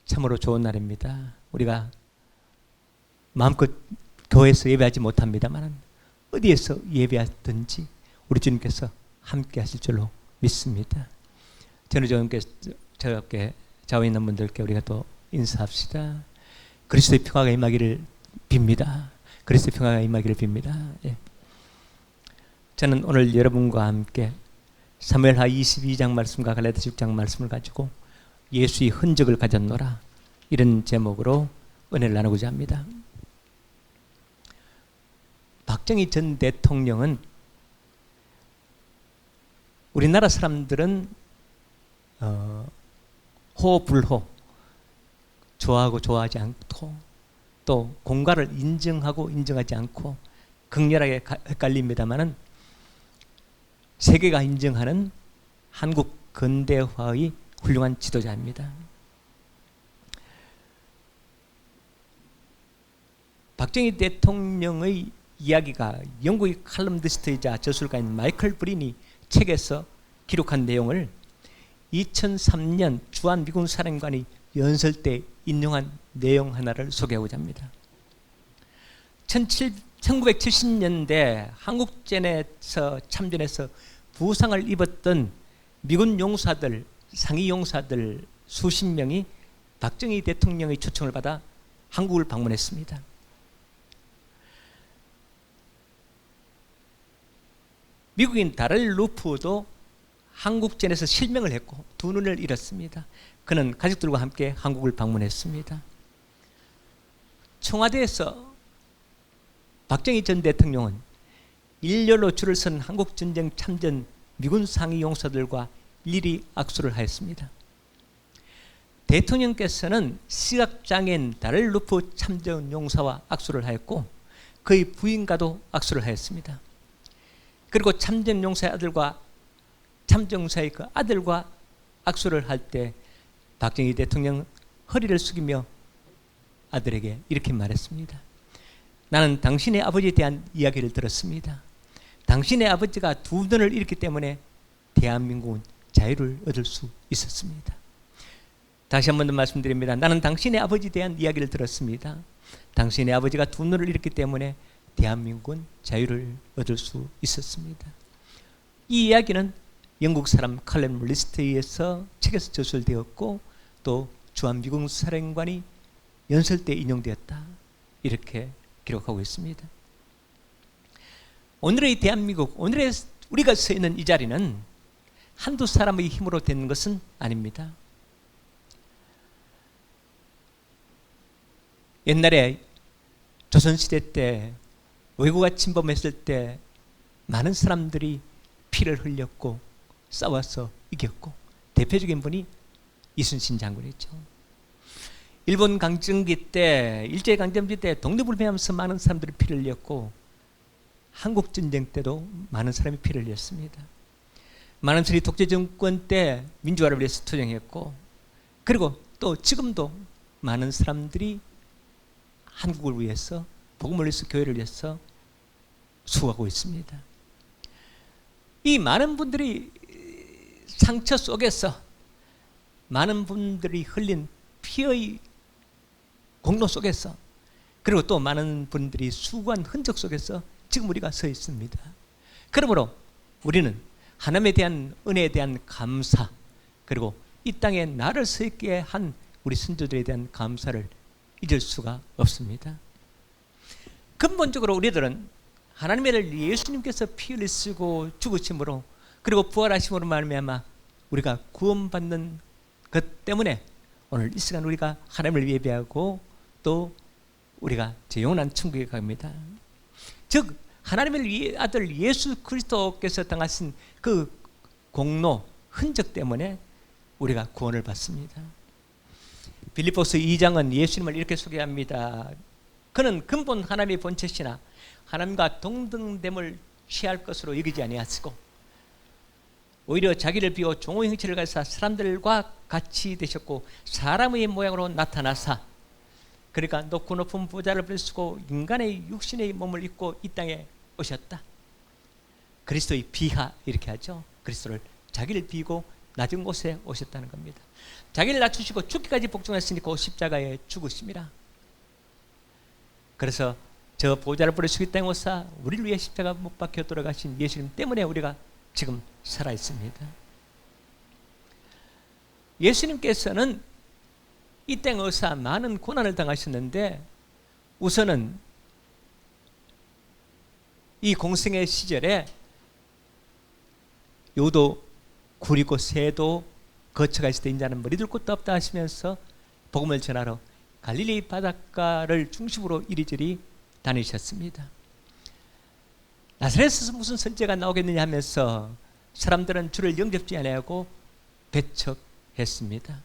참으로 좋은 날입니다. 우리가 마음껏 교회에서 예배하지 못합니다만 어디에서 예배하든지 우리 주님께서 함께 하실 줄로 믿습니다. 저는 저렇게 좌우에 있는 분들께 우리가 또 인사합시다. 그리스도의 평화가 임하기를 빕니다. 그리스도의 평화가 임하기를 빕니다. 예. 저는 오늘 여러분과 함께 사무엘하 22장 말씀과 갈라디아 6장 말씀을 가지고 예수의 흔적을 가졌노라, 이런 제목으로 은혜를 나누고자 합니다. 박정희 전 대통령은 우리나라 사람들은 호불호, 좋아하고 좋아하지 않고 또 공과를 인정하고 인정하지 않고 극렬하게 헷갈립니다마는 세계가 인정하는 한국 근대화의 훌륭한 지도자입니다. 박정희 대통령의 이야기가 영국의 칼럼니스트이자 저술가인 마이클 브린이 책에서 기록한 내용을 2003년 주한 미군 사령관이 연설 때 인용한 내용 하나를 소개하고자 합니다. 1970년대 한국전에서 참전해서 부상을 입었던 미군 용사들, 상위 용사들 수십 명이 박정희 대통령의 초청을 받아 한국을 방문했습니다. 미국인 다렐 루프도 한국전에서 실명을 했고 두 눈을 잃었습니다. 그는 가족들과 함께 한국을 방문했습니다. 청와대에서 박정희 전 대통령은 일렬로 줄을 선 한국전쟁 참전 미군 상위 용사들과 일일이 악수를 하였습니다. 대통령께서는 시각장애인 다렐 루프 참전 용사와 악수를 하였고 그의 부인과도 악수를 하였습니다. 그리고 참전 용사의 아들과 참전용사의 그 아들과 악수를 할 때 박정희 대통령 허리를 숙이며 아들에게 이렇게 말했습니다. 나는 당신의 아버지에 대한 이야기를 들었습니다. 당신의 아버지가 두 눈을 잃기 때문에 대한민국은 자유를 얻을 수 있었습니다. 다시 한 번 더 말씀드립니다. 나는 당신의 아버지에 대한 이야기를 들었습니다. 당신의 아버지가 두 눈을 잃기 때문에 대한민국은 자유를 얻을 수 있었습니다. 이 이야기는 영국 사람 칼럼 리스트에서 책에서 저술되었고 또 주한미군 사령관이 연설 때 인용되었다, 이렇게 기록하고 있습니다. 오늘의 대한민국, 오늘의 우리가 서 있는 이 자리는 한두 사람의 힘으로 된 것은 아닙니다. 옛날에 조선시대 때 외구가 침범했을 때 많은 사람들이 피를 흘렸고 싸워서 이겼고 대표적인 분이 이순신 장군이죠. 일본 강점기 때, 일제강점기 때 독립운동하면서 많은 사람들이 피를 흘렸고 한국전쟁 때도 많은 사람이 피를 흘렸습니다. 많은 사람이 독재정권 때 민주화를 위해서 투쟁했고 그리고 또 지금도 많은 사람들이 한국을 위해서, 복음을 위해서, 교회를 위해서 수고하고 있습니다. 이 많은 분들이 상처 속에서, 많은 분들이 흘린 피의 공로 속에서, 그리고 또 많은 분들이 수고한 흔적 속에서 지금 우리가 서 있습니다. 그러므로 우리는 하나님에 대한 은혜에 대한 감사, 그리고 이 땅에 나를 서 있게 한 우리 선조들에 대한 감사를 잊을 수가 없습니다. 근본적으로 우리들은 하나님의 아들 예수님께서 피 흘리시고 죽으심으로 그리고 부활하심으로 말미암아 우리가 구원받는 것 때문에 오늘 이 시간 우리가 하나님을 예배하고 또 우리가 제 영원한 천국에 갑니다. 즉 하나님의 아들 예수 그리스도께서 당하신 그 공로, 흔적 때문에 우리가 구원을 받습니다. 빌립보서 2장은 예수님을 이렇게 소개합니다. 그는 근본 하나님의 본체시나 하나님과 동등됨을 취할 것으로 여기지 아니하시고 오히려 자기를 비워 종의 형체를 가지사 사람들과 같이 되셨고 사람의 모양으로 나타나사, 그러니까 높고 높은 보좌를 펼치고 인간의 육신의 몸을 입고 이 땅에 오셨다. 그리스도의 비하, 이렇게 하죠. 그리스도를 자기를 비고 낮은 곳에 오셨다는 겁니다. 자기를 낮추시고 죽기까지 복종하시니 그 십자가에 죽으심이라. 그래서 저 보좌를 버리시고 이 땅에 오사 우리를 위해 십자가 못 박혀 돌아가신 예수님 때문에 우리가 지금 살아있습니다. 예수님께서는 이 땅에 오사 많은 고난을 당하셨는데 우선은 이 공생의 시절에 요도 구리고 새도 거처가 있을 때 인자는 머리 들 곳도 없다 하시면서 복음을 전하러 갈릴리 바닷가를 중심으로 이리저리 다니셨습니다. 나사렛에서 무슨 선지자가 나오겠느냐 하면서 사람들은 주를 영접지 아니하고 배척했습니다.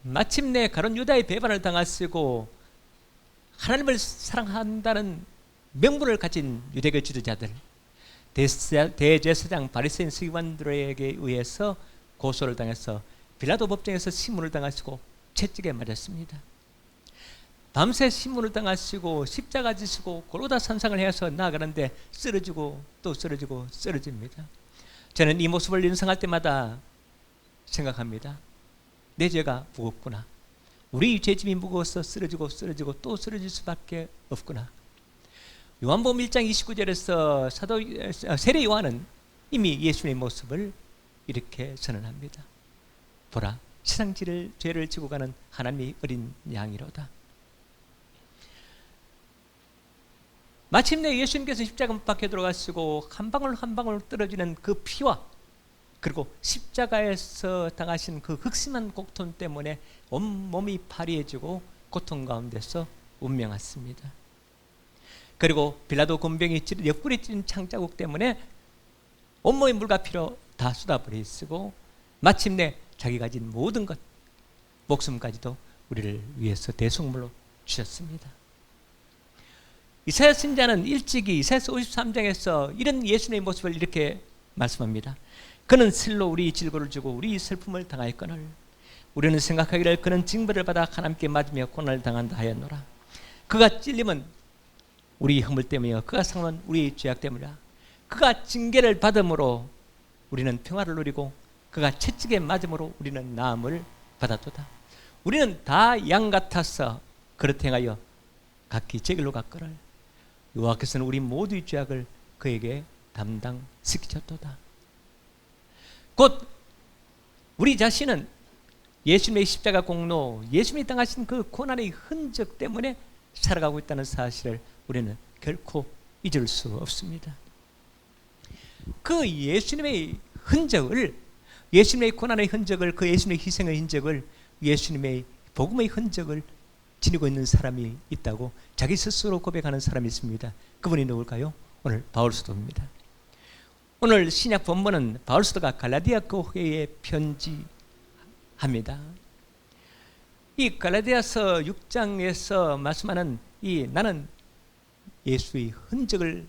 마침내 가룟 유다의 배반을 당하시고 하나님을 사랑한다는 명분을 가진 유대교 지도자들, 대제사장 바리새인 서기관들에게 의해서 고소를 당해서 빌라도 법정에서 신문을 당하시고 채찍에 맞았습니다. 밤새 신문을 당하시고 십자가 지시고 골고다 산상을 해서 나아가는데 쓰러지고 또 쓰러지고 쓰러집니다. 저는 이 모습을 연상할 때마다 생각합니다. 내 죄가 무겁구나. 우리 죄짐이 무거워서 쓰러지고 쓰러지고 또 쓰러질 수밖에 없구나. 요한복음 1장 29절에서 세례 요한은 이미 예수님의 모습을 이렇게 선언합니다. 보라, 세상 죄를 지고 가는 하나님의 어린 양이로다. 마침내 예수님께서 십자가 못 박혀 들어가시고 한 방울 한 방울 떨어지는 그 피와 그리고 십자가에서 당하신 그 극심한 고통 때문에 온몸이 파리해지고 고통 가운데서 운명했습니다. 그리고 빌라도 군병이 옆구리 찢은 창자국 때문에 온몸의 물과 피로 다 쏟아버리시고 마침내 자기 가진 모든 것, 목숨까지도 우리를 위해서 대속물로 주셨습니다. 이사야 선지자는 일찍이 이사야서 53장에서 이런 예수님의 모습을 이렇게 말씀합니다. 그는 실로 우리 질고를 주고 우리 슬픔을 당하였거늘 우리는 생각하기를 그는 징벌을 받아 하나님께 맞으며 고난을 당한다 하였노라. 그가 찔림은 우리 허물 때문이요 그가 상함은 우리 죄악 때문이라. 그가 징계를 받음으로 우리는 평화를 누리고 그가 채찍에 맞음으로 우리는 나음을 받았도다. 우리는 다 양 같아서 그렇게 행하여 각기 제 길로 갔거늘 여호와께서는 우리 모두의 죄악을 그에게 담당시키셨도다. 곧 우리 자신은 예수님의 십자가 공로, 예수님이 당하신 그 고난의 흔적 때문에 살아가고 있다는 사실을 우리는 결코 잊을 수 없습니다. 그 예수님의 흔적을, 예수님의 고난의 흔적을, 그 예수님의 희생의 흔적을, 예수님의 복음의 흔적을 지니고 있는 사람이 있다고 자기 스스로 고백하는 사람이 있습니다. 그분이 누굴까요? 오늘 바울 사도입니다. 오늘 신약 본문은 바울 사도가 갈라디아 교회에 편지합니다. 이 갈라디아서 6장에서 말씀하는 이 나는 예수의 흔적을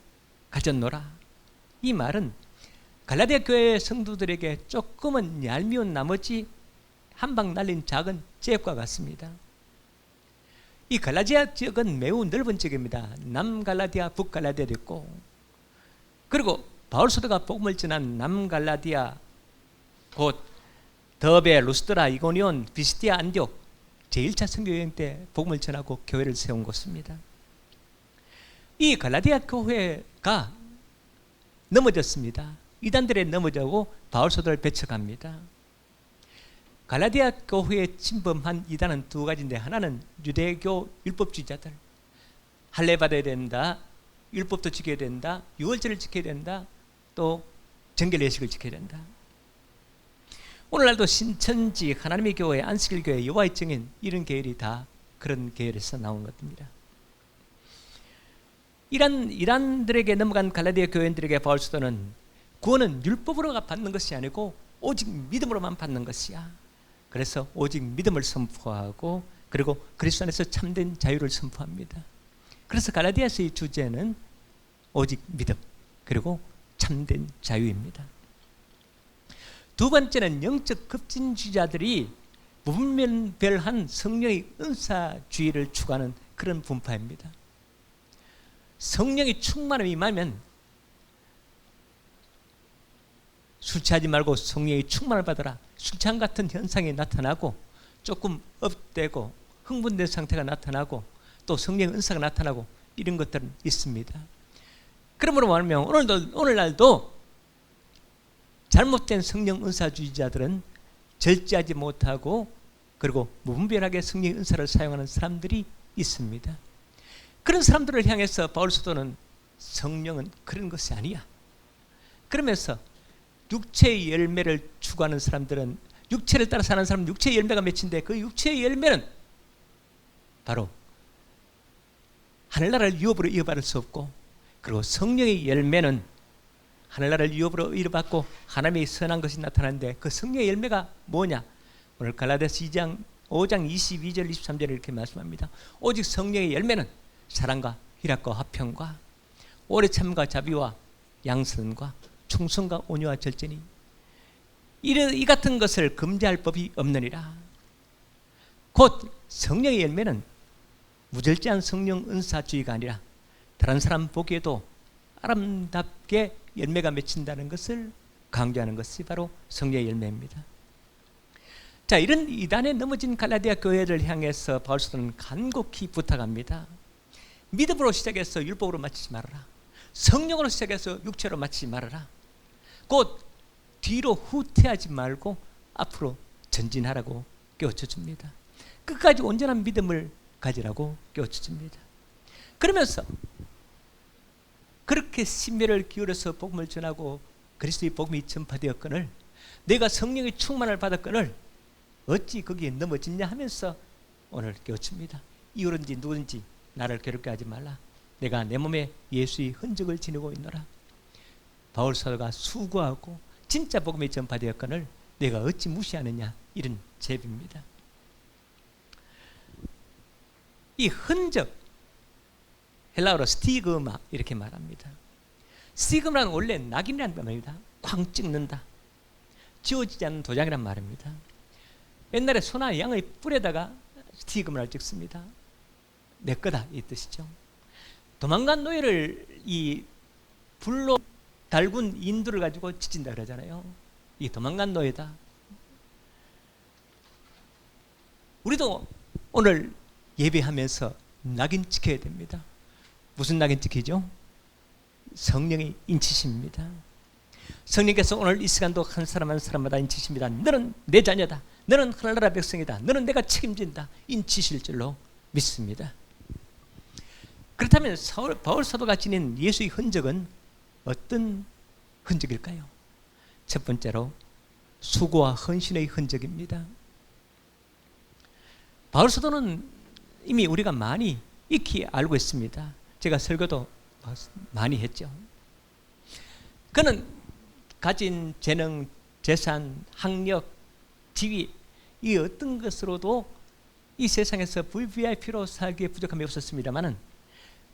가졌노라, 이 말은 갈라디아 교회 성도들에게 조금은 얄미운 나머지 한 방 날린 작은 잽과 같습니다. 이 갈라디아 지역은 매우 넓은 지역입니다. 남갈라디아, 북갈라디아도 있고, 그리고 바울 사도가 복음을 전한 남갈라디아, 곧 더베, 루스드라, 이고니온, 비시디아, 안디옥, 제1차 선교여행 때 복음을 전하고 교회를 세운 곳입니다. 이 갈라디아 교회가 넘어졌습니다. 이단들에 넘어지고 바울 사도를 배척합니다. 갈라디아 교회에 침범한 이단은 두 가지인데, 하나는 유대교 율법주의자들, 할례 받아야 된다, 율법도 지켜야 된다, 유월절을 지켜야 된다, 또 정결 예식을 지켜야 된다. 오늘날도 신천지, 하나님의 교회, 안식일 교회, 여호와의 증인, 이런 계열이 다 그런 계열에서 나온 것입니다. 이란들에게 넘어간 갈라디아 교회인들에게 바울 사도는 구원은 율법으로 받는 것이 아니고 오직 믿음으로만 받는 것이야. 그래서 오직 믿음을 선포하고 그리고 그리스도 안에서 참된 자유를 선포합니다. 그래서 갈라디아서의 주제는 오직 믿음 그리고 참된 자유입니다. 두 번째는 영적 급진주의자들이 부분별한 성령의 은사주의를 추구하는 그런 분파입니다. 성령의 충만함이 임하면 술 취하지 말고 성령의 충만을 받아라. 술 취한 같은 현상이 나타나고 조금 업되고 흥분된 상태가 나타나고 또 성령의 은사가 나타나고 이런 것들은 있습니다. 그러므로 말하면 오늘날도 잘못된 성령 은사주의자들은 절제하지 못하고 그리고 무분별하게 성령의 은사를 사용하는 사람들이 있습니다. 그런 사람들을 향해서 바울 사도는 성령은 그런 것이 아니야. 그러면서 육체의 열매를 추구하는 사람들은, 육체를 따라 사는 사람은 육체의 열매가 맺힌데 그 육체의 열매는 바로 하늘나라를 유업으로 이어받을 수 없고, 그리고 성령의 열매는 하늘나라를 유업으로 이어받고 하나님의 선한 것이 나타나는데 그 성령의 열매가 뭐냐? 오늘 갈라디아서 5장 22절 23절에 이렇게 말씀합니다. 오직 성령의 열매는 사랑과 희락과 화평과 오래 참과 자비와 양선과 충성과 온유와 절제니 이 같은 것을 금지할 법이 없느니라. 곧 성령의 열매는 무절제한 성령 은사주의가 아니라 다른 사람 보기에도 아름답게 열매가 맺힌다는 것을 강조하는 것이 바로 성령의 열매입니다. 자, 이런 이단에 넘어진 갈라디아 교회를 향해서 바울 사도는 간곡히 부탁합니다. 믿음으로 시작해서 율법으로 마치지 말아라. 성령으로 시작해서 육체로 마치지 말아라. 곧 뒤로 후퇴하지 말고 앞으로 전진하라고 깨우쳐줍니다. 끝까지 온전한 믿음을 가지라고 깨우쳐줍니다. 그러면서 그렇게 심혈을 기울여서 복음을 전하고 그리스도의 복음이 전파되었거늘 내가 성령의 충만을 받았거늘 어찌 거기에 넘어지냐 하면서 오늘 깨우칩니다. 이유든지 누구든지 나를 괴롭게 하지 말라. 내가 내 몸에 예수의 흔적을 지니고 있노라. 바울 사도가 수고하고 진짜 복음이 전파되었거늘 내가 어찌 무시하느냐, 이런 제비입니다. 이 흔적, 헬라어로 스티그마 이렇게 말합니다. 스티그마는 원래 낙인이라는 말입니다. 쾅 찍는다, 지워지지 않는 도장이란 말입니다. 옛날에 소나 양의 뿔에다가 스티그마를 찍습니다. 내 거다 이 뜻이죠. 도망간 노예를 이 불로 달군 인두를 가지고 지진다 그러잖아요. 이 도망간 노예다. 우리도 오늘 예배하면서 낙인 찍혀야 됩니다. 무슨 낙인 찍히죠? 성령의 인치십니다. 성령께서 오늘 이 시간도 한 사람 한 사람마다 인치십니다. 너는 내 자녀다. 너는 하늘나라 백성이다. 너는 내가 책임진다. 인치실 줄로 믿습니다. 그렇다면 바울 사도가 지닌 예수의 흔적은 어떤 흔적일까요? 첫 번째로 수고와 헌신의 흔적입니다. 바울 사도는 이미 우리가 많이 익히 알고 있습니다. 제가 설교도 많이 했죠. 그는 가진 재능, 재산, 학력, 지위, 이 어떤 것으로도 이 세상에서 VVIP로 살기에 부족함이 없었습니다마는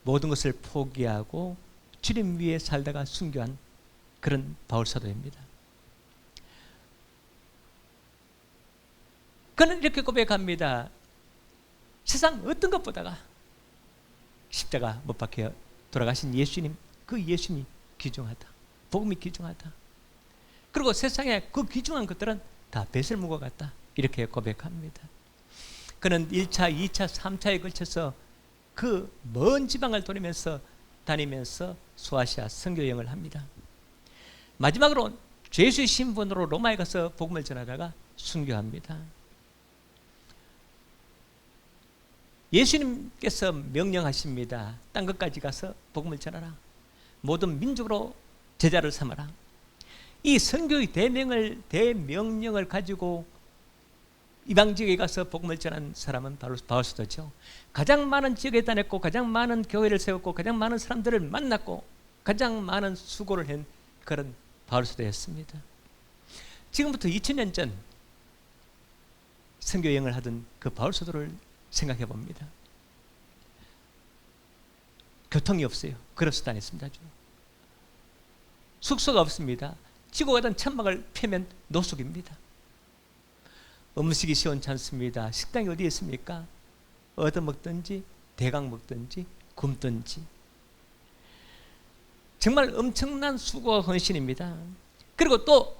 모든 것을 포기하고 주님 위에 살다가 순교한 그런 바울 사도입니다. 그는 이렇게 고백합니다. 세상 어떤 것보다가 십자가 못 박혀 돌아가신 예수님, 그 예수님이 귀중하다. 복음이 귀중하다. 그리고 세상에 그 귀중한 것들은 다 배설물과 같다. 이렇게 고백합니다. 그는 1차, 2차, 3차에 걸쳐서 그 먼 지방을 다니면서 소아시아 선교 여행을 합니다. 마지막으로 죄수의 신분으로 로마에 가서 복음을 전하다가 순교합니다. 예수님께서 명령하십니다. 딴 것까지 가서 복음을 전하라. 모든 민족으로 제자를 삼아라. 이 선교의 대명령을 가지고 이방 지역에 가서 복음을 전한 사람은 바로 바울 사도죠. 가장 많은 지역에 다녔고 가장 많은 교회를 세웠고 가장 많은 사람들을 만났고 가장 많은 수고를 한 그런 바울 사도였습니다. 지금부터 2000년 전 선교 여행을 하던 그 바울 사도를 생각해 봅니다. 교통이 없어요. 걸어서 다녔습니다. 숙소가 없습니다. 지고 가던 천막을 펴면 노숙입니다. 음식이 시원치 않습니다. 식당이 어디에 있습니까? 얻어먹든지 대강 먹든지 굶든지. 정말 엄청난 수고와 헌신입니다. 그리고 또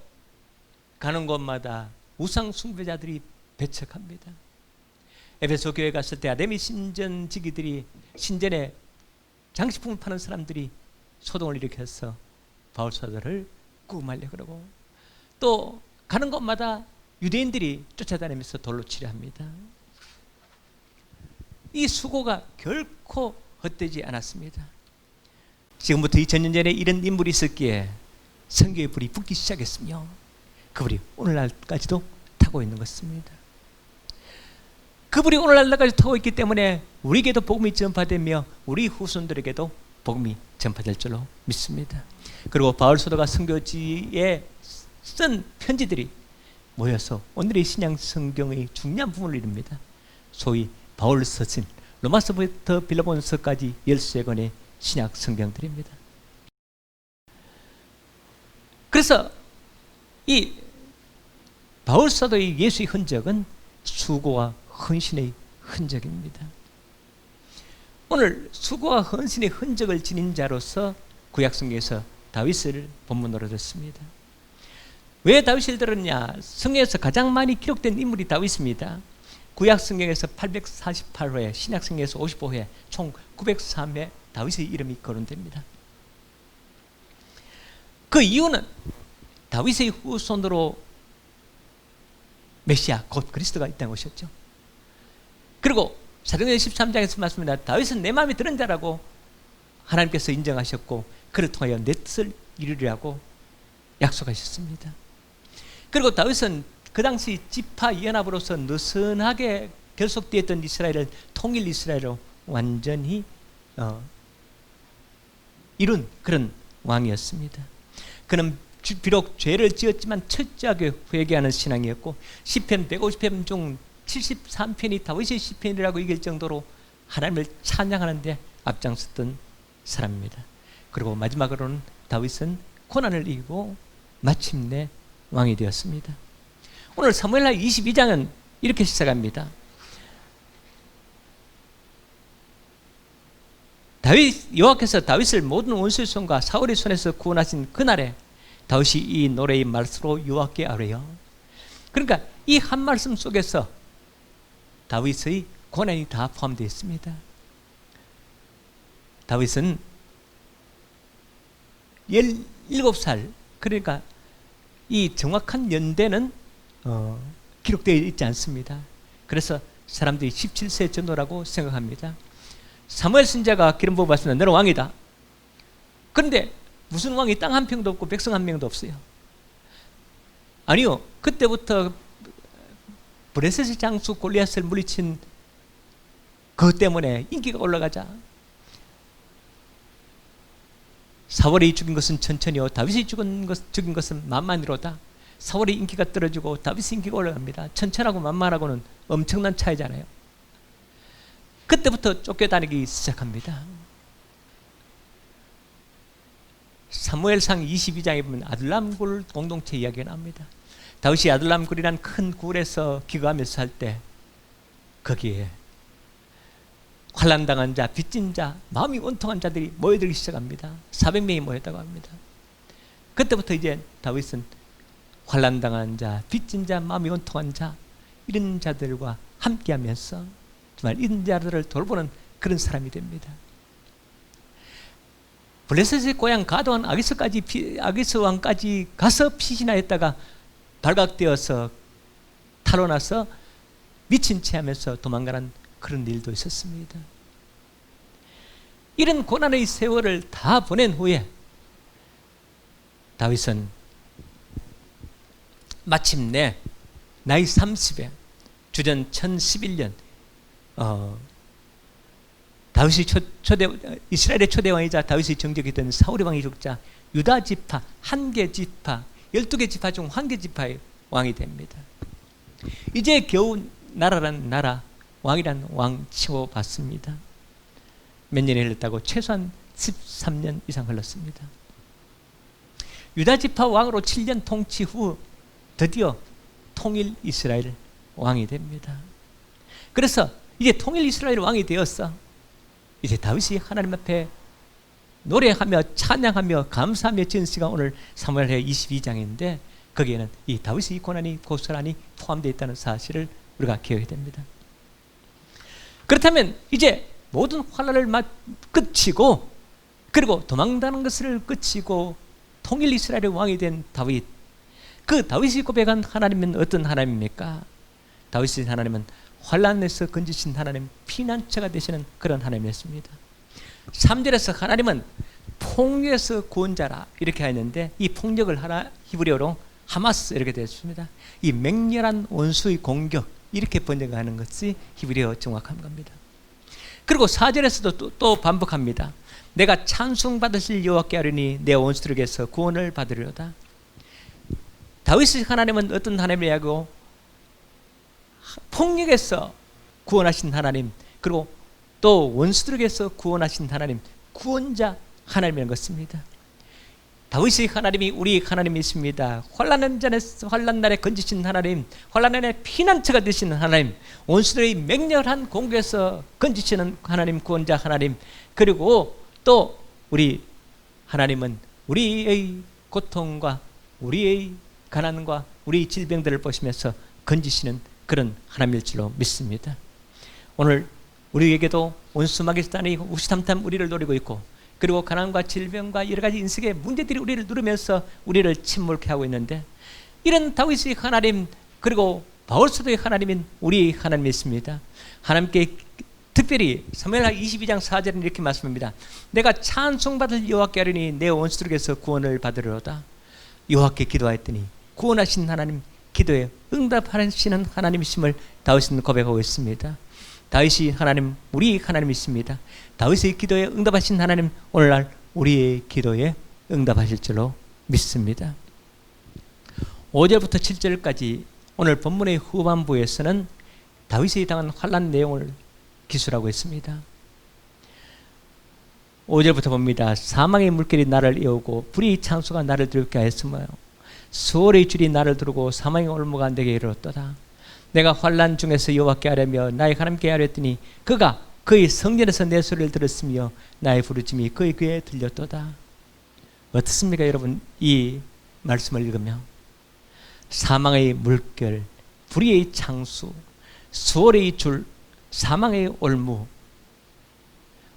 가는 곳마다 우상 숭배자들이 배척합니다. 에베소 교회 갔을 때 아데미 신전지기들이 신전에 장식품을 파는 사람들이 소동을 일으켜서 바울 사도를 구금하려 그러고, 또 가는 곳마다 유대인들이 쫓아다니면서 돌로 치려 합니다. 이 수고가 결코 헛되지 않았습니다. 지금부터 2000년 전에 이런 인물이 있었기에 선교의 불이 붙기 시작했으며 그불이 오늘날까지도 타고 있는 것입니다. 그불이 오늘날까지 타고 있기 때문에 우리에게도 복음이 전파되며 우리 후손들에게도 복음이 전파될 줄로 믿습니다. 그리고 바울 사도가 선교지에 쓴 편지들이 모여서 오늘의 신약 성경의 중요한 부분을 이룹니다. 소위 바울 서신, 로마서부터 빌립보서까지 13권의 신약 성경들입니다. 그래서 이 바울 사도의 예수의 흔적은 수고와 헌신의 흔적입니다. 오늘 수고와 헌신의 흔적을 지닌 자로서 구약 성경에서 다윗을 본문으로 듣습니다. 왜 다윗을 들었냐? 성경에서 가장 많이 기록된 인물이 다윗입니다. 구약 성경에서 848회, 신약 성경에서 55회, 총 903회 다윗의 이름이 거론됩니다. 그 이유는 다윗의 후손으로 메시아 곧 그리스도가 있다는 것이었죠. 그리고 사도행전 13장에서 말씀합니다. 다윗은 내 마음에 드는 자라고 하나님께서 인정하셨고 그를 통하여 내 뜻을 이루리라고 약속하셨습니다. 그리고 다윗은 그 당시 지파 연합으로서 느슨하게 결속되었던 이스라엘을 통일 이스라엘로 완전히 이룬 그런 왕이었습니다. 그는 비록 죄를 지었지만 철저하게 회개하는 신앙이었고 시편 150편 중 73편이 다윗의 시편이라고 이길 정도로 하나님을 찬양하는 데 앞장섰던 사람입니다. 그리고 마지막으로는 다윗은 고난을 이기고 마침내 왕이 되었습니다. 오늘 사무엘하 22장은 이렇게 시작합니다. 여호와께서 다윗을 모든 원수의 손과 사울의 손에서 구원하신 그날에 다윗이 이 노래의 말씀으로 여호와께 아뢰어. 그러니까 이 한 말씀 속에서 다윗의 고난이 다 포함되어 있습니다. 다윗은 17살, 그러니까 이 정확한 연대는 기록되어 있지 않습니다. 그래서 사람들이 17세 전후라고 생각합니다. 사무엘 선지자가 기름 부어 봤습니다. 너는 왕이다. 그런데 무슨 왕이 땅 한 평도 없고 백성 한 명도 없어요. 아니요, 그때부터 브레셋의 장수 골리앗을 물리친 그것 때문에 인기가 올라가자 사울이 죽인 것은 천천히요 다윗이 죽인 것은 만만이로다. 사울의 인기가 떨어지고 다윗의 인기가 올라갑니다. 천천하고 만만하고는 엄청난 차이잖아요. 그때부터 쫓겨다니기 시작합니다. 사무엘상 22장에 보면 아둘람굴 공동체 이야기가 나옵니다. 다윗이 아둘람굴이란 큰 굴에서 기거하면서 살 때 거기에 환난당한 자, 빚진 자, 마음이 온통한 자들이 모여들기 시작합니다. 400명이 모였다고 합니다. 그때부터 이제 다윗은 환난당한 자, 빚진 자, 마음이 온통한 자 이런 자들과 함께하면서 정말 이런 자들을 돌보는 그런 사람이 됩니다. 블레셋의 고향 가도한 아기스 왕까지 가서 피신하였다가 발각되어서 탈원나서 미친 채 하면서 도망가는 그런 일도 있었습니다. 이런 고난의 세월을 다 보낸 후에 다윗은 마침내 나이 30에 주전 1011년 다윗의 이스라엘의 초대왕이자 다윗의 정적이던 사울의 왕이 죽자 유다 지파 한 개 지파 12개 지파 중 한 개 지파의 왕이 됩니다. 이제 겨우 나라란 나라, 왕이란 왕 치고받습니다. 몇 년이 흘렀다고? 최소한 13년 이상 흘렀습니다. 유다 지파 왕으로 7년 통치 후 드디어 통일 이스라엘 왕이 됩니다. 그래서 이제 통일 이스라엘 왕이 되었어. 이제 다윗이 하나님 앞에 노래하며 찬양하며 감사하며 지은 시가 오늘 사무엘하 22장인데 거기에는 이 다윗의 고난이 고스란히 포함되어 있다는 사실을 우리가 기억해야 됩니다. 그렇다면 이제 모든 환난을 끝이고 그리고 도망다는 것을 끝이고 통일 이스라엘의 왕이 된 다윗, 그 다윗이 고백한 하나님은 어떤 하나님입니까? 다윗의 하나님은 환난에서 건지신 하나님, 피난처가 되시는 그런 하나님이었습니다. 3절에서 하나님은 폭력에서 구원자라 이렇게 했는데 이 폭력을 히브리어로 하마스 이렇게 되었습니다. 이 맹렬한 원수의 공격 이렇게 번역하는 것이 히브리어 정확한 겁니다. 그리고 4절에서도 또 반복합니다. 내가 찬송받으실 여호와께 하리니 내 원수들에게서 구원을 받으리로다. 다윗의 하나님은 어떤 하나님이냐고 폭력에서 구원하신 하나님, 그리고 또 원수들에게서 구원하신 하나님, 구원자 하나님이라는 것입니다. 다윗의 하나님이 우리 하나님이십니다. 환난 날에 건지신 하나님, 환난 날에 피난처가 되시는 하나님, 원수들의 맹렬한 공격에서 건지시는 하나님, 구원자 하나님, 그리고 또 우리 하나님은 우리의 고통과 우리의 가난과 우리의 질병들을 보시면서 건지시는 그런 하나님일 줄로 믿습니다. 오늘 우리에게도 원수 마귀단이 우시탐탐 우리를 노리고 있고, 그리고 가난과 질병과 여러 가지 인생의 문제들이 우리를 누르면서 우리를 침몰케 하고 있는데, 이런 다윗의 하나님, 그리고 바울서도의 하나님인 우리 하나님이 있습니다. 하나님께 특별히 사무엘하 22장 4절은 이렇게 말씀합니다. 내가 찬송받을 여호와께 하리니 내 원수들에게서 구원을 받으리로다. 여호와께 기도하였더니 구원하신 하나님, 기도에 응답하시는 하나님이심을 다윗은 고백하고 있습니다. 다윗이 하나님, 우리 하나님이십니다. 다윗의 기도에 응답하신 하나님, 오늘날 우리의 기도에 응답하실 줄로 믿습니다. 5절부터 7절까지 오늘 본문의 후반부에서는 다윗이 당한 환난 내용을 기술하고 있습니다. 5절부터 봅니다. 사망의 물결이 나를 이오고 불의 창수가 나를 두렵게 하였으며 수월의 줄이 나를 두르고 사망의 올무가 내게 이르렀도다. 내가 환난 중에서 여호와께 아뢰며 나의 하나님께 아뢰었더니 그가 그의 성전에서 내 소리를 들었으며 나의 부르짖음이 그의 귀에 들렸도다. 어떻습니까 여러분? 이 말씀을 읽으며 사망의 물결, 불의의 창수, 수월의 줄, 사망의 올무,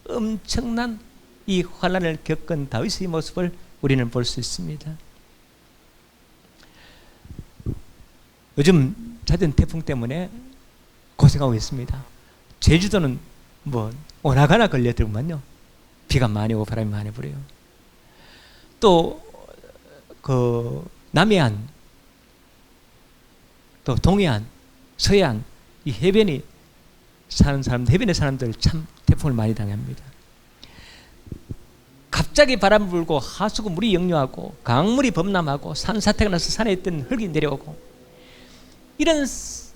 엄청난 이 환난을 겪은 다윗의 모습을 우리는 볼 수 있습니다. 요즘 잦은 태풍 때문에 고생하고 있습니다. 제주도는 뭐 오나가나 걸려들구만요. 비가 많이 오고 바람이 많이 불어요. 또 그 남해안, 또 동해안, 서해안 이 해변이 사는 사람들, 해변에 사람들 참 태풍을 많이 당합니다. 갑자기 바람 불고 하수구 물이 역류하고 강물이 범람하고 산사태가 나서 산에 있던 흙이 내려오고, 이런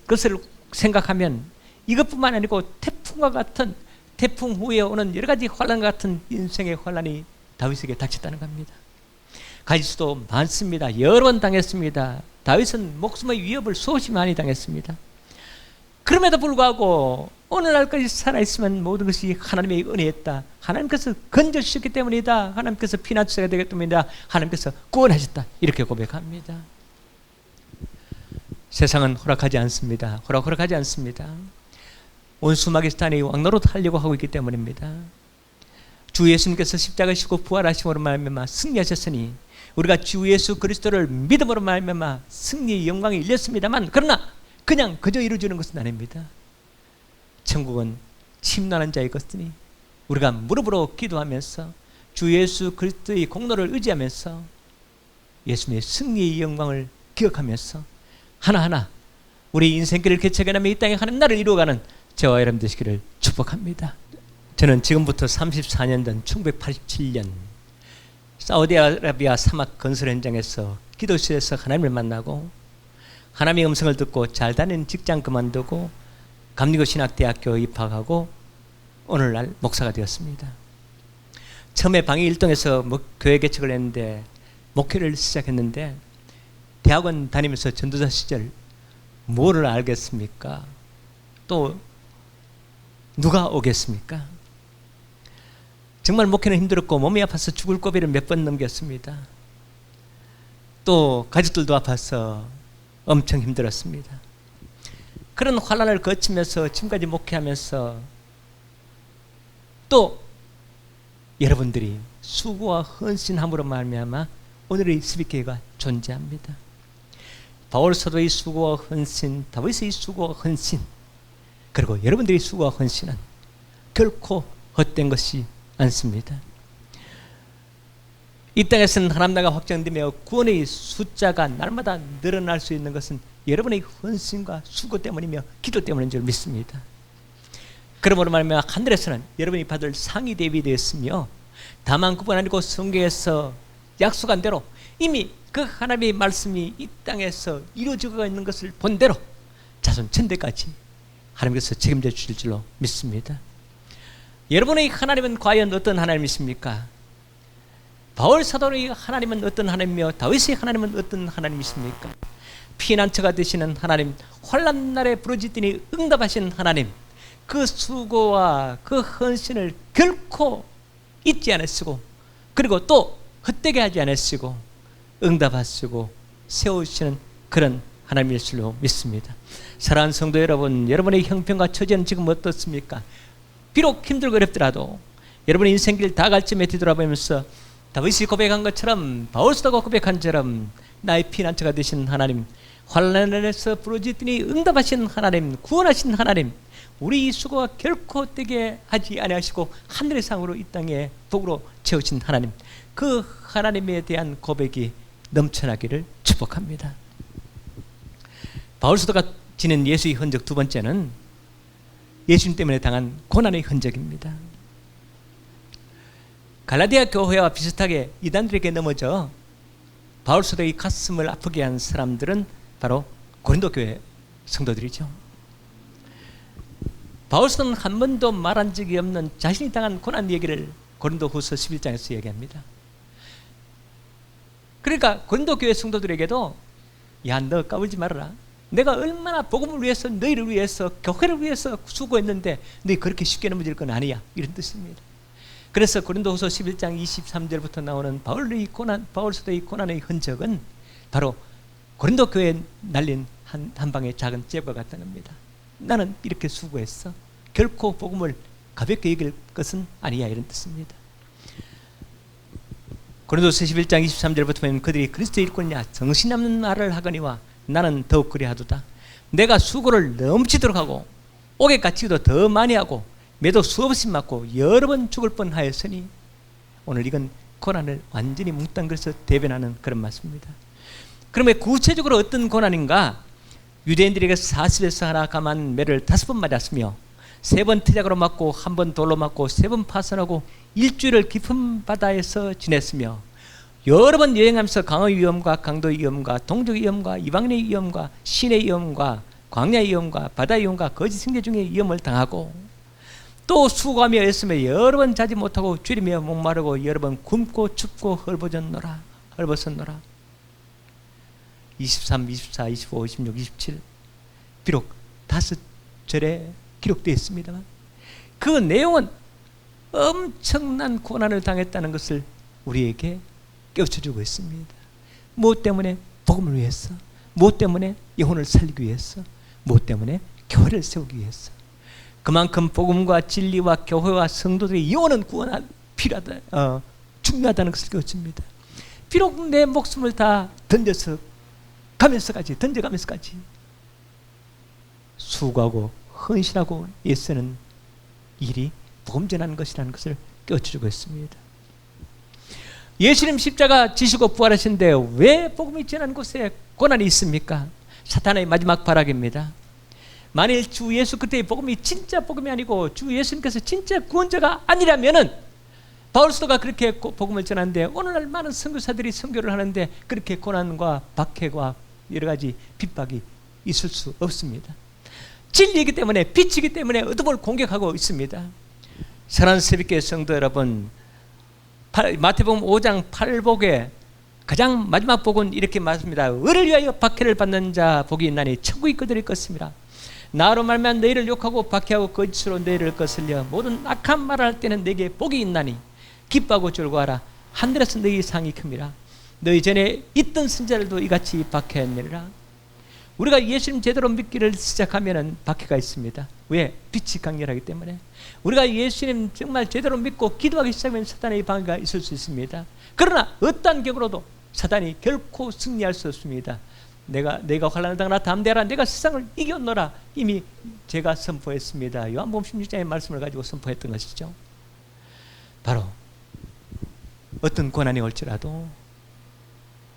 것을 생각하면 이것뿐만 아니고 태풍과 같은, 태풍 후에 오는 여러 가지 환난 같은 인생의 환난이 다윗에게 닥쳤다는 겁니다. 가질 수도 많습니다. 여러 번 당했습니다. 다윗은 목숨의 위협을 수없이 많이 당했습니다. 그럼에도 불구하고 오늘날까지 살아있으면 모든 것이 하나님의 은혜였다. 하나님께서 건져주셨기 때문이다. 하나님께서 피난처가 되기 때문이다. 하나님께서 구원하셨다. 이렇게 고백합니다. 세상은 허락하지 않습니다. 허락하지 않습니다. 원수 마귀스탄이 왕노릇하려고 하고 있기 때문입니다. 주 예수님께서 십자가 지고 부활하심으로 말미암아 승리하셨으니 우리가 주 예수 그리스도를 믿음으로 말미암아 승리의 영광이 열렸습니다만, 그러나 그냥 그저 이루어지는 것은 아닙니다. 천국은 침노하는 자의 것이니 우리가 무릎으로 기도하면서 주 예수 그리스도의 공로를 의지하면서 예수님의 승리의 영광을 기억하면서 하나하나 우리 인생길을 개척해나며 이 땅에 하나님 나라를 이루어가는 저와 여러분 되시기를 축복합니다. 저는 지금부터 34년 전 1987년 사우디아라비아 사막 건설 현장에서 기도실에서 하나님을 만나고 하나님의 음성을 듣고 잘 다니는 직장 그만두고 감리교 신학대학교 입학하고 오늘날 목사가 되었습니다. 처음에 방위 일동에서 교회 개척을 했는데 목회를 시작했는데, 대학원 다니면서 전도사 시절 뭐를 알겠습니까? 또 누가 오겠습니까? 정말 목회는 힘들었고 몸이 아파서 죽을 고비를 몇 번 넘겼습니다. 또 가족들도 아파서 엄청 힘들었습니다. 그런 환난을 거치면서 지금까지 목회하면서 또 여러분들이 수고와 헌신함으로 말미암아 오늘의 스비교회가 존재합니다. 바울 사도의 수고와 헌신, 다윗의 수고와 헌신, 그리고 여러분들의 수고와 헌신은 결코 헛된 것이 않습니다. 이 땅에서는 하나님 나라가 확장되며 구원의 숫자가 날마다 늘어날 수 있는 것은 여러분의 헌신과 수고 때문이며 기도 때문인 줄 믿습니다. 그러므로 말하면 하늘에서는 여러분이 받을 상이 대비되었으며, 다만 그뿐 아니고 성경에서 약속한 대로 이미 그 하나님의 말씀이 이 땅에서 이루어지고 있는 것을 본 대로 자손 천대까지 하나님께서 책임져 주실 줄로 믿습니다. 여러분의 하나님은 과연 어떤 하나님이십니까? 바울 사도의 하나님은 어떤 하나님이며 다윗의 하나님은 어떤 하나님이십니까? 피난처가 되시는 하나님, 환난 날에 부르짖더니 응답하시는 하나님, 그 수고와 그 헌신을 결코 잊지 않으시고, 그리고 또 헛되게 하지 않으시고 응답하시고 세우시는 그런 하나님일 줄로 믿습니다. 사랑하는 성도 여러분, 여러분의 형편과 처지는 지금 어떻습니까? 비록 힘들고 어렵더라도 여러분의 인생길 다 갈 쯤에 뒤돌아보면서 다윗이 고백한 것처럼, 바울 사도가 고백한 것처럼 나의 피난처가 되신 하나님, 환난에서 부르짖더니 응답하신 하나님, 구원하신 하나님, 우리 수고가 결코 헛되게 하지 아니하시고 하늘의 상으로 이 땅에 복으로 채우신 하나님, 그 하나님에 대한 고백이 넘쳐나기를 축복합니다. 바울 사도가 지닌 예수의 흔적 두 번째는 예수님 때문에 당한 고난의 흔적입니다. 갈라디아 교회와 비슷하게 이단들에게 넘어져 바울 사도의 가슴을 아프게 한 사람들은 바로 고린도 교회 성도들이죠. 바울 사도는 한 번도 말한 적이 없는 자신이 당한 고난 얘기를 고린도 후서 11장에서 얘기합니다. 그러니까 고린도 교회 성도들에게도, 야, 너 까불지 말아라. 내가 얼마나 복음을 위해서, 너희를 위해서, 교회를 위해서 수고했는데 너희 그렇게 쉽게 넘어질 건 아니야, 이런 뜻입니다. 그래서 고린도후서 11장 23절부터 나오는 바울 사도의 고난의 흔적은 바로 고린도 교회에 날린 한 방의 작은 잽과 같다는 겁니다. 나는 이렇게 수고했어. 결코 복음을 가볍게 여길 것은 아니야, 이런 뜻입니다. 고린도서 11장 23절부터 보면 그들이 그리스도의 일꾼이냐 정신없는 말을 하거니와 나는 더욱 그리하도다. 내가 수고를 넘치도록 하고 옥에 갇히기도 더 많이 하고 매도 수없이 맞고 여러 번 죽을 뻔하였으니, 오늘 이건 고난을 완전히 뭉뚱그려서 대변하는 그런 말씀입니다. 그러면 구체적으로 어떤 고난인가? 유대인들에게 40에서 하나 감한 매를 5번 맞았으며 3번 트작으로 맞고 1번 돌로 맞고 3번 파선하고 일주일을 깊은 바다에서 지냈으며 여러 번 여행하면서 강의 위험과 강도의 위험과 동족의 위험과 이방인의 위험과 신의 위험과 광야의 위험과 바다의 위험과 거짓 승계 중에 위험을 당하고, 또 수고하며 애쓰며 여러 번 자지 못하고 줄이며 목마르고 여러 번 굶고 춥고 헐벗었노라. 23, 24, 25, 26, 27 비록 5절에 기록되어 있습니다만 그 내용은 엄청난 고난을 당했다는 것을 우리에게 깨우쳐주고 있습니다. 무엇 때문에? 복음을 위해서. 무엇 때문에? 영혼을 살리기 위해서. 무엇 때문에? 교회를 세우기 위해서. 그만큼 복음과 진리와 교회와 성도들의 영혼은 구원한 필요하다, 중요하다는 것을 깨우칩니다. 비록 내 목숨을 다 던져가면서까지 수고하고 헌신하고 애쓰는 일이 복음 전하는 것이라는 것을 깨우쳐주고 있습니다. 예수님 십자가 지시고 부활하신데 왜 복음이 전하는 곳에 고난이 있습니까? 사탄의 마지막 발악입니다. 만일 주 예수 그때의 복음이 진짜 복음이 아니고 주 예수님께서 진짜 구원자가 아니라면은 바울 사도가 그렇게 복음을 전하는데 오늘날 많은 선교사들이 선교를 하는데 그렇게 고난과 박해와 여러 가지 핍박이 있을 수 없습니다. 진리이기 때문에, 빛이기 때문에 어둠을 공격하고 있습니다. 사랑하는 새벽교회 성도 여러분, 마태복음 5장 8복에 가장 마지막 복은 이렇게 말합니다. 의를 위하여 박해를 받는 자 복이 있나니 천국이 그들의 것입니다. 나로 말면 너희를 욕하고 박해하고 거짓으로 너희를 거슬려 모든 악한 말을 할 때는 내게 복이 있나니 기뻐하고 즐거워하라. 하늘에서 너희 상이 큽니다. 너희 전에 있던 선자들도 이같이 박해하느니라. 우리가 예수님 제대로 믿기를 시작하면 박해가 있습니다. 왜? 빛이 강렬하기 때문에. 우리가 예수님 정말 제대로 믿고 기도하기 시작하면 사단의 방해가 있을 수 있습니다. 그러나 어떠한 경우로도 사단이 결코 승리할 수 없습니다. 내가 환난을 당하나 담대하라. 내가 세상을 이겼노라. 이미 제가 선포했습니다. 요한복음 16장의 말씀을 가지고 선포했던 것이죠. 바로 어떤 고난이 올지라도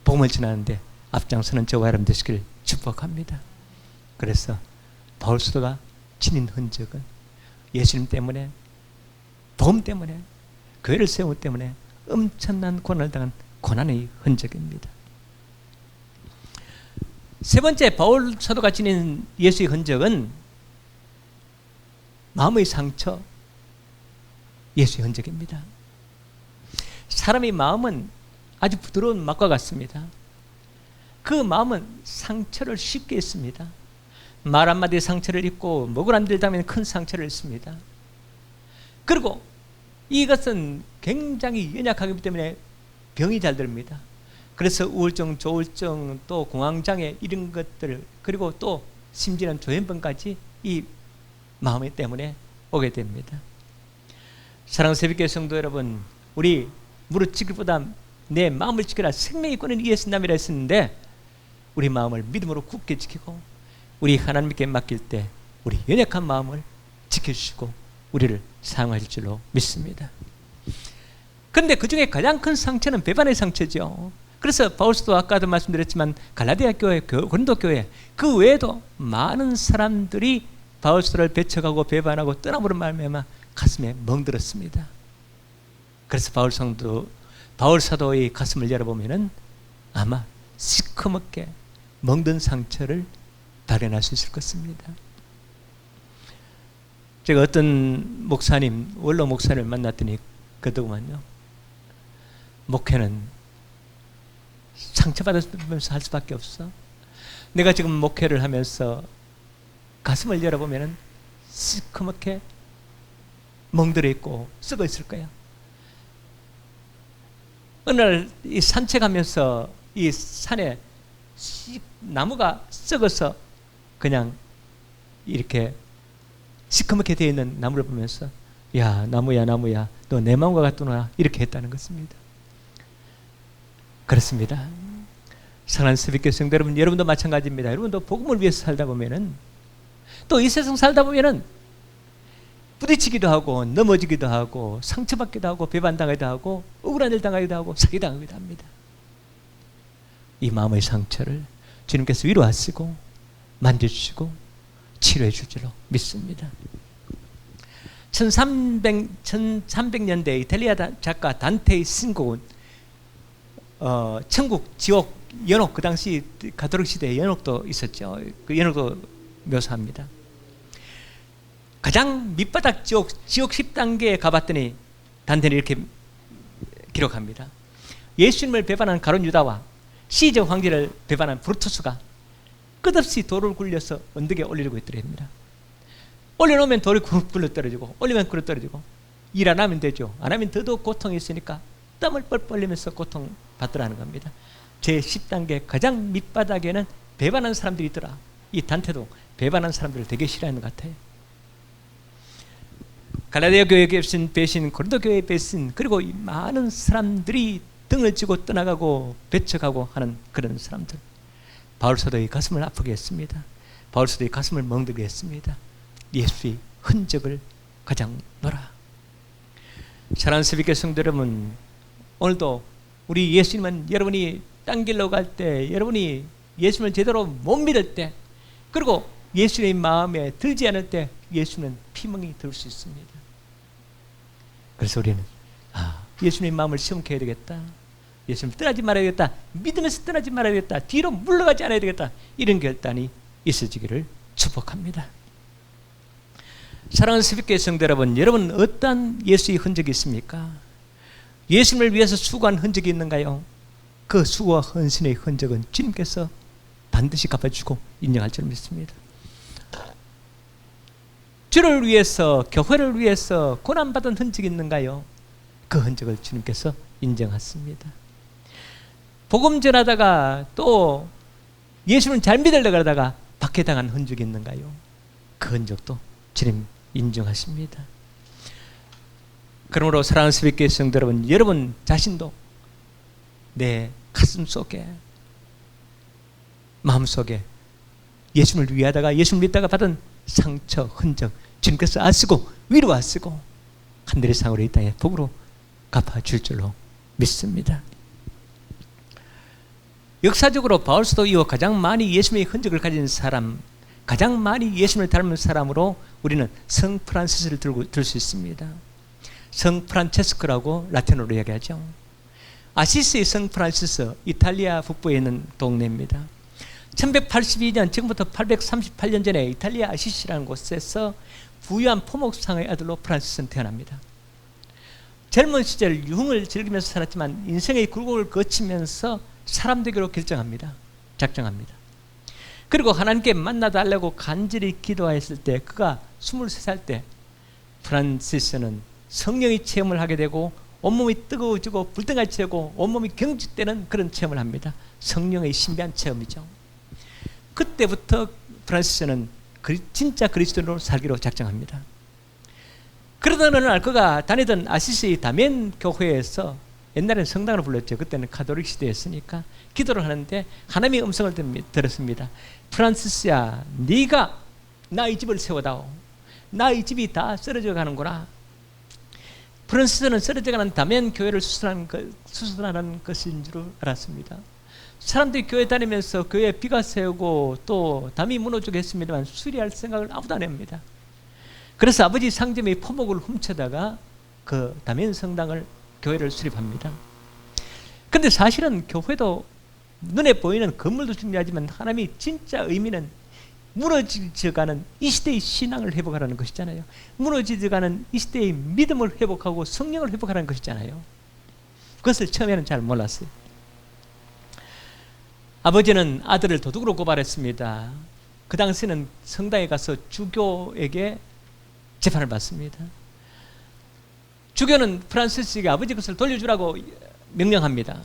복음을 전하는데 앞장서는 저와 여러분 되시길 축복합니다. 그래서 바울 사도가 지닌 흔적은 예수님 때문에, 복음 때문에, 교회를 세우기 때문에 엄청난 고난을 당한 고난의 흔적입니다. 세 번째, 바울 사도가 지닌 예수의 흔적은 마음의 상처, 예수의 흔적입니다. 사람의 마음은 아주 부드러운 막과 같습니다. 그 마음은 상처를 쉽게 입습니다. 말 한마디에 상처를 입고 목을 안 들다면 큰 상처를 입습니다. 그리고 이것은 굉장히 연약하기 때문에 병이 잘 들립니다. 그래서 우울증, 조울증, 또 공황장애 이런 것들, 그리고 또 심지어는 조현병까지 이 마음 때문에 오게 됩니다. 사랑하는 새벽교회 성도 여러분, 우리 무릎 지키기보다 내 마음을 지켜라, 생명의 권은 이에 쓴다미라 했었는데, 우리 마음을 믿음으로 굳게 지키고 우리 하나님께 맡길 때 우리 연약한 마음을 지켜주시고 우리를 사용하실 줄로 믿습니다. 그런데 그 중에 가장 큰 상처는 배반의 상처죠. 그래서 바울도 아까도 말씀드렸지만 갈라디아 교회, 고린도 교회 그 외에도 많은 사람들이 바울을 배척하고 배반하고 떠남으로 말미암아 가슴에 멍들었습니다. 그래서 바울 사도의 가슴을 열어보면은 아마 시커멓게 멍든 상처를 발견할 수 있을 것입니다. 제가 어떤 목사님, 원로 목사님을 만났더니 그동안요, 목회는 상처받으면서 할 수밖에 없어. 내가 지금 목회를 하면서 가슴을 열어보면 시커멓게 멍들어 있고 썩어 있을 거야. 어느 날 이 산책하면서 이 산에 나무가 썩어서 그냥 이렇게 시커멓게 되어 있는 나무를 보면서 야, 나무야 너 내 마음과 같구나 이렇게 했다는 것입니다. 그렇습니다. 사랑하는 새벽교회 성도 여러분, 여러분도 마찬가지입니다. 여러분도 복음을 위해서 살다 보면은, 또 이 세상 살다 보면은 부딪히기도 하고 넘어지기도 하고 상처받기도 하고 배반당하기도 하고 억울한 일 당하기도 하고 사기당하기도 합니다. 이 마음의 상처를 주님께서 위로하시고 만져주시고 치료해 줄 줄로 믿습니다. 1300년대 이탈리아 작가 단테의 신곡은 천국, 지옥, 연옥, 그 당시 가톨릭 시대에 연옥도 있었죠. 그 연옥도 묘사합니다. 가장 밑바닥 지옥 10단계에 가봤더니 단테는 이렇게 기록합니다. 예수님을 배반한 가룟 유다와 시저 황제를 배반한 브루투스가 끝없이 돌을 굴려서 언덕에 올리려고 했더랍니다. 올려놓으면 돌이 굴러 떨어지고 올리면 굴러 떨어지고 일 안 하면 되죠. 안 하면 더더욱 고통이 있으니까 땀을 뻘뻘 흘리면서 고통받더라는 겁니다. 제 10단계 가장 밑바닥에는 배반한 사람들이 있더라. 이 단테도 배반한 사람들을 되게 싫어하는 것 같아요. 갈라디아 교회에 계신 배신, 고린도 교회에 배신, 그리고 이 많은 사람들이 등을 쥐고 떠나가고 배척하고 하는 그런 사람들, 바울 사도의 가슴을 아프게 했습니다. 바울 사도의 가슴을 멍들게 했습니다. 예수의 흔적을 가장 놓라. 사랑하는 새벽교회 성도 여러분, 오늘도 우리 예수님은 여러분이 딴 길로 갈 때, 여러분이 예수님을 제대로 못 믿을 때, 그리고 예수님의 마음에 들지 않을 때 예수는 피멍이 들 수 있습니다. 그래서 우리는 예수님의 마음을 시험케 해야 되겠다, 예수님 떠나지 말아야 되겠다, 믿으면서 떠나지 말아야 되겠다, 뒤로 물러가지 않아야 되겠다, 이런 결단이 있어지기를 축복합니다. 사랑하는 새벽교회 성도 여러분, 여러분 어떠한 예수의 흔적이 있습니까? 예수님을 위해서 수고한 흔적이 있는가요? 그 수고와 헌신의 흔적은 주님께서 반드시 갚아주고 인정할 줄 믿습니다. 주를 위해서, 교회를 위해서 고난받은 흔적이 있는가요? 그 흔적을 주님께서 인정하십니다. 복음 전하다가 또 예수는 잘 믿으려고 하다가 박해당한 흔적이 있는가요? 그 흔적도 주님 인정하십니다. 그러므로 사랑하는 새벽교회 성도 여러분, 여러분 자신도 내 가슴 속에, 마음 속에 예수를 위하다가 예수를 믿다가 받은 상처, 흔적 주님께서 아시고 위로하시고 하늘의 상으로 이 땅에 복으로 갚아줄 줄로 믿습니다. 역사적으로 바울 사도 이후 가장 많이 예수님의 흔적을 가진 사람, 가장 많이 예수님을 닮은 사람으로 우리는 성 프란시스를 들 수 있습니다. 성 프란체스코라고 라틴어로 이야기하죠. 아시시의 성 프란시스, 이탈리아 북부에 있는 동네입니다. 1182년, 지금부터 838년 전에 이탈리아 아시시라는 곳에서 부유한 포목상의 아들로 프란시스는 태어납니다. 젊은 시절 유흥을 즐기면서 살았지만 인생의 굴곡을 거치면서 사람 되기로 작정합니다. 그리고 하나님께 만나달라고 간절히 기도했을 때, 그가 23살 때 프란시스는 성령의 체험을 하게 되고 온몸이 뜨거워지고 불등같이 되고 온몸이 경직되는 그런 체험을 합니다. 성령의 신비한 체험이죠. 그때부터 프란시스는 진짜 그리스도인으로 살기로 작정합니다. 그러던 어느 날 그가 다니던 아시시 다멘 교회에서, 옛날에는 성당을 불렀죠. 그때는 가톨릭 시대였으니까 기도를 하는데 하나님의 음성을 들었습니다. 프란시스야, 네가 나의 집을 세워다오. 나의 집이 다 쓰러져 가는구나. 프란시스는 쓰러져가는 다멘 교회를 수술하는 것인 줄 알았습니다. 사람들이 교회 다니면서 교회에 비가 새우고 또 담이 무너지게 했습니다만 수리할 생각을 아무도 안 합니다. 그래서 아버지 상점의 포목을 훔쳐다가 그 다멘 성당을, 교회를 수립합니다. 그런데 사실은 교회도 눈에 보이는 건물도 중요하지만 하나님이 진짜 의미는 무너져가는 이 시대의 신앙을 회복하라는 것이잖아요. 무너져가는 이 시대의 믿음을 회복하고 성령을 회복하라는 것이잖아요. 그것을 처음에는 잘 몰랐어요. 아버지는 아들을 도둑으로 고발했습니다. 그 당시에는 성당에 가서 주교에게 재판을 받습니다. 주교는 프란시스에게 아버지 것을 돌려주라고 명령합니다.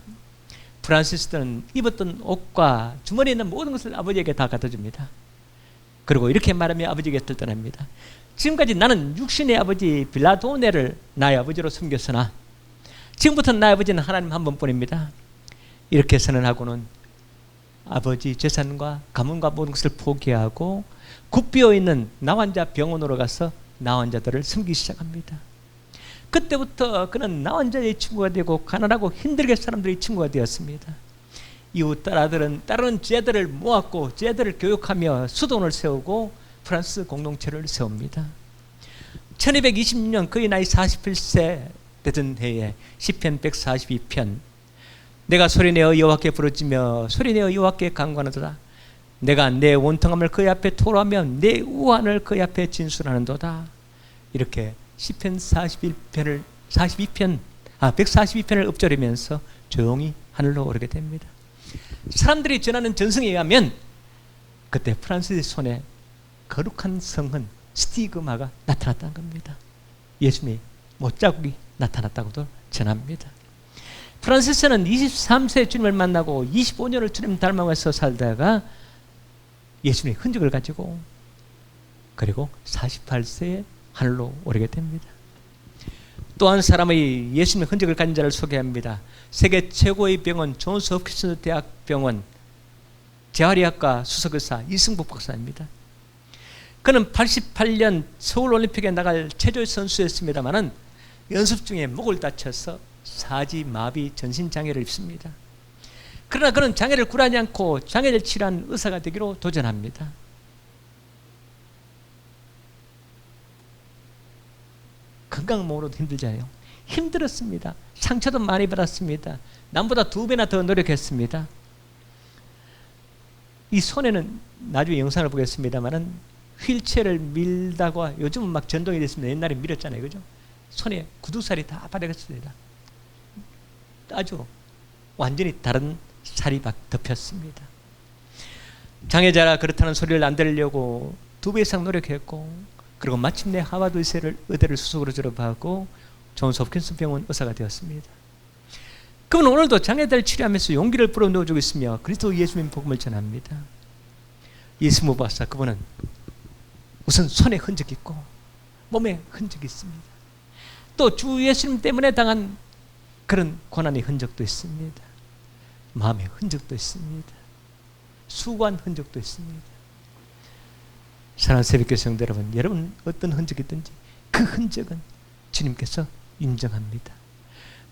프란시스는 입었던 옷과 주머니에 있는 모든 것을 아버지에게 다 갖다 줍니다. 그리고 이렇게 말하며 아버지 곁을 떠납니다. 지금까지 나는 육신의 아버지 빌라도네를 나의 아버지로 섬겼으나 지금부터는 나의 아버지는 하나님 한 분뿐입니다. 이렇게 선언하고는 아버지 재산과 가문과 모든 것을 포기하고 굽비어 있는 나환자 병원으로 가서 나환자들을 섬기기 시작합니다. 그때부터 그는 나환자의 친구가 되고 가난하고 힘들게 사람들의 친구가 되었습니다. 이후 딸은 제자들을 모았고 제자들을 교육하며 수도원을 세우고 프랑스 공동체를 세웁니다. 1226년 그의 나이 41세 되던 해에 시편 142편, 내가 소리내어 여호와께 부르짖며 소리내어 여호와께 간구하는도다. 내가 내 원통함을 그의 앞에 토로하며 내 우환을 그의 앞에 진술하는도다. 이렇게 시편 142편을 읊조리면서 조용히 하늘로 오르게 됩니다. 사람들이 전하는 전승에 의하면 그때 프란시스의 손에 거룩한 성은 스티그마가 나타났다는 겁니다. 예수님의 못자국이 나타났다고도 전합니다. 프란시스는 23세에 주님을 만나고 25년을 주님 닮아가서 살다가 예수님의 흔적을 가지고 그리고 48세에 하늘로 오르게 됩니다. 또 한 사람의 예수님의 흔적을 가진 자를 소개합니다. 세계 최고의 병원 존스 홉킨스 대학 병원 재활의학과 수석의사 이승복 박사입니다. 그는 88년 서울올림픽에 나갈 체조 선수였습니다마는 연습 중에 목을 다쳐서 사지마비 전신장애를 입습니다. 그러나 그는 장애를 굴하지 않고 장애를 치료한 의사가 되기로 도전합니다. 건강으로도 힘들잖아요. 힘들었습니다. 상처도 많이 받았습니다. 남보다 2배나 더 노력했습니다. 이 손에는 나중에 영상을 보겠습니다만은 휠체어를 밀다가 요즘은 막 전동이 됐습니다. 옛날에 밀었잖아요. 그죠? 손에 구두살이 다 빠져갔습니다. 아주 완전히 다른 살이 덮였습니다. 장애자라 그렇다는 소리를 안 들으려고 2배 이상 노력했고 그리고 마침내 하버드 의대를 수석으로 졸업하고 존스 홉킨스 병원 의사가 되었습니다. 그분은 오늘도 장애들 치료하면서 용기를 불어넣어주고 있으며 그리스도 예수님 복음을 전합니다. 예수모 박사 그분은 우선 손에 흔적이 있고 몸에 흔적이 있습니다. 또 주 예수님 때문에 당한 그런 고난의 흔적도 있습니다. 마음의 흔적도 있습니다. 수고한 흔적도 있습니다. 사랑하는 새벽교회 성도 여러분, 여러분 어떤 흔적이 있든지 그 흔적은 주님께서 인정합니다.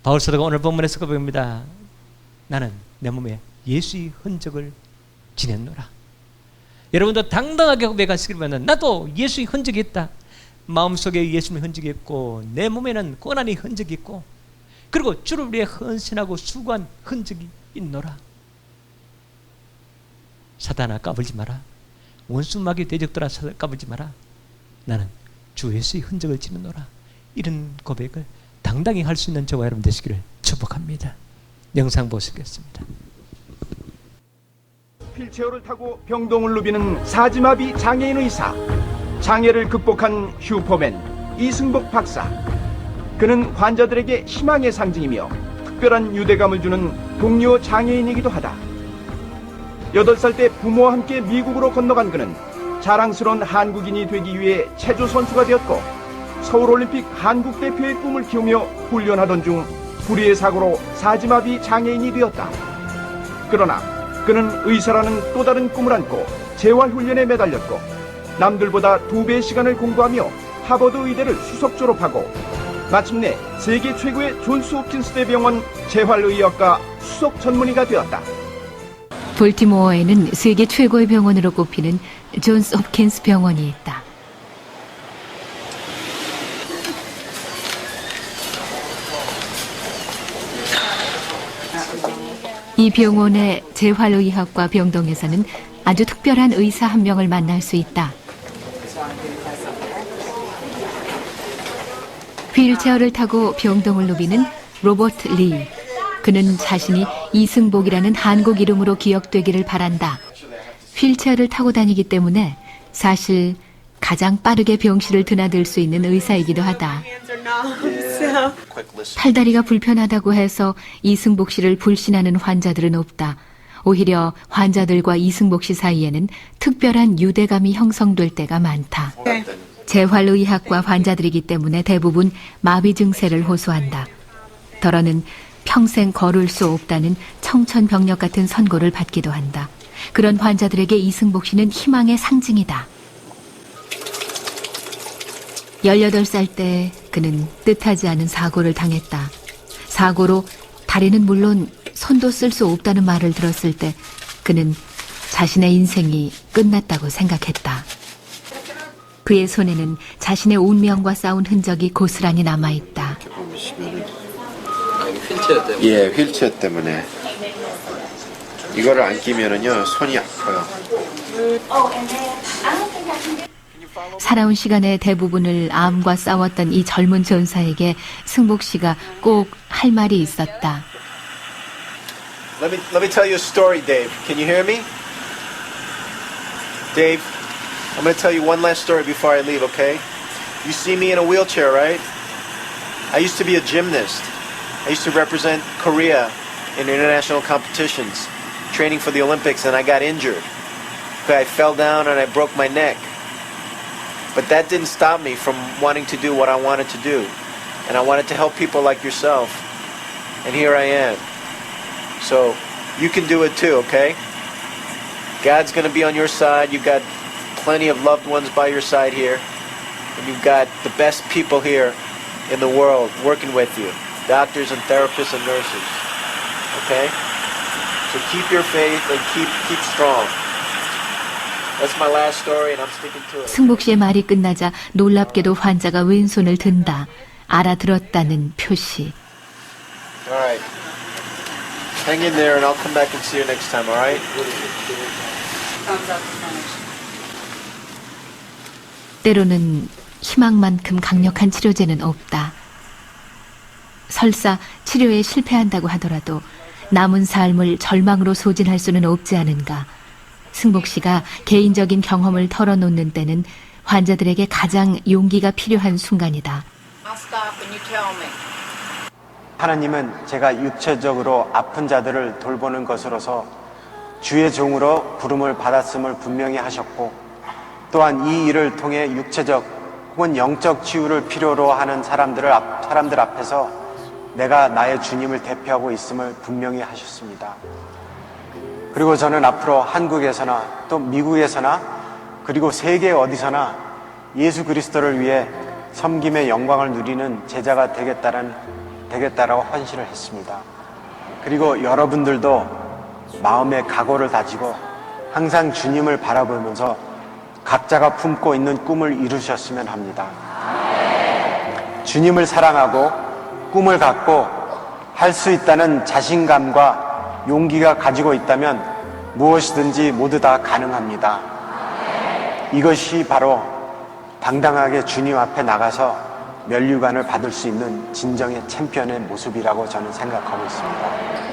바울 사도가 오늘 본문에서 고백합니다. 나는 내 몸에 예수의 흔적을 지녔노라. 여러분도 당당하게 고백하시길 바랍니다. 나도 예수의 흔적이 있다. 마음속에 예수님의 흔적이 있고 내 몸에는 고난의 흔적이 있고 그리고 주를 위해 헌신하고 수고한 흔적이 있노라. 사단아 까불지 마라. 원수 마귀 대적들아 까불지 마라. 나는 주 예수의 흔적을 지느노라. 이런 고백을 당당히 할 수 있는 저와 여러분 되시기를 축복합니다. 영상 보시겠습니다. 휠체어를 타고 병동을 누비는 사지마비 장애인 의사, 장애를 극복한 슈퍼맨 이승복 박사. 그는 환자들에게 희망의 상징이며 특별한 유대감을 주는 동료 장애인이기도 하다. 8살 때 부모와 함께 미국으로 건너간 그는 자랑스러운 한국인이 되기 위해 체조 선수가 되었고 서울올림픽 한국대표의 꿈을 키우며 훈련하던 중 불의의 사고로 사지마비 장애인이 되었다. 그러나 그는 의사라는 또 다른 꿈을 안고 재활훈련에 매달렸고 남들보다 2배의 시간을 공부하며 하버드 의대를 수석 졸업하고 마침내 세계 최고의 존스 홉킨스 대병원 재활의학과 수석 전문의가 되었다. 볼티모어에는 세계 최고의 병원으로 꼽히는 존스 홉킨스 병원이 있다. 이 병원의 재활의학과 병동에서는 아주 특별한 의사 한 명을 만날 수 있다. 휠체어를 타고 병동을 누비는 로버트 리. 그는 자신이 이승복이라는 한국 이름으로 기억되기를 바란다. 휠체어를 타고 다니기 때문에 사실 가장 빠르게 병실을 드나들 수 있는 의사이기도 하다. 팔다리가 불편하다고 해서 이승복 씨를 불신하는 환자들은 없다. 오히려 환자들과 이승복 씨 사이에는 특별한 유대감이 형성될 때가 많다. 재활의학과 환자들이기 때문에 대부분 마비 증세를 호소한다. 더러는 평생 걸을 수 없다는 청천벽력 같은 선고를 받기도 한다. 그런 환자들에게 이승복 씨는 희망의 상징이다. 18살 때 그는 뜻하지 않은 사고를 당했다. 사고로 다리는 물론 손도 쓸 수 없다는 말을 들었을 때 그는 자신의 인생이 끝났다고 생각했다. 그의 손에는 자신의 운명과 싸운 흔적이 고스란히 남아있다. 예, 휠체어 때문에. 이거를 안 끼면은요, 손이 아파요. 살아온 시간의 대부분을 암과 싸웠던 이 젊은 전사에게 승복 씨가 꼭 할 말이 있었다. Let me tell you a story, Dave. Can you hear me? Dave, I'm going to tell you one last story before I leave, okay? You see me in a wheelchair, right? I used to be a gymnast. I used to represent Korea in international competitions, training for the Olympics, and I got injured. I fell down and I broke my neck. But that didn't stop me from wanting to do what I wanted to do. And I wanted to help people like yourself. And here I am. So you can do it too, okay? God's going to be on your side. You've got plenty of loved ones by your side here. And you've got the best people here in the world working with you. Doctors and therapists and nurses. Okay? So keep your faith and keep strong. That's my last story and I'm sticking to it. 승복 씨의 말이 끝나자 놀랍게도 환자가 왼손을 든다. 알아들었다는 표시. All right. Hang in there and I'll come back and see you next time, all right? 때로는 희망만큼 강력한 치료제는 없다. 설사 치료에 실패한다고 하더라도 남은 삶을 절망으로 소진할 수는 없지 않은가. 승복 씨가 개인적인 경험을 털어놓는 때는 환자들에게 가장 용기가 필요한 순간이다. I'll stop when you tell me. 하나님은 제가 육체적으로 아픈 자들을 돌보는 것으로서 주의 종으로 부름을 받았음을 분명히 하셨고, 또한 이 일을 통해 육체적 혹은 영적 치유를 필요로 하는 사람들 앞에서 내가 나의 주님을 대표하고 있음을 분명히 하셨습니다. 그리고 저는 앞으로 한국에서나 또 미국에서나 그리고 세계 어디서나 예수 그리스도를 위해 섬김의 영광을 누리는 제자가 되겠다라고 헌신을 했습니다. 그리고 여러분들도 마음의 각오를 다지고 항상 주님을 바라보면서 각자가 품고 있는 꿈을 이루셨으면 합니다. 주님을 사랑하고 꿈을 갖고 할 수 있다는 자신감과 용기가 가지고 있다면 무엇이든지 모두 다 가능합니다. 이것이 바로 당당하게 주님 앞에 나가서 면류관을 받을 수 있는 진정의 챔피언의 모습이라고 저는 생각하고 있습니다.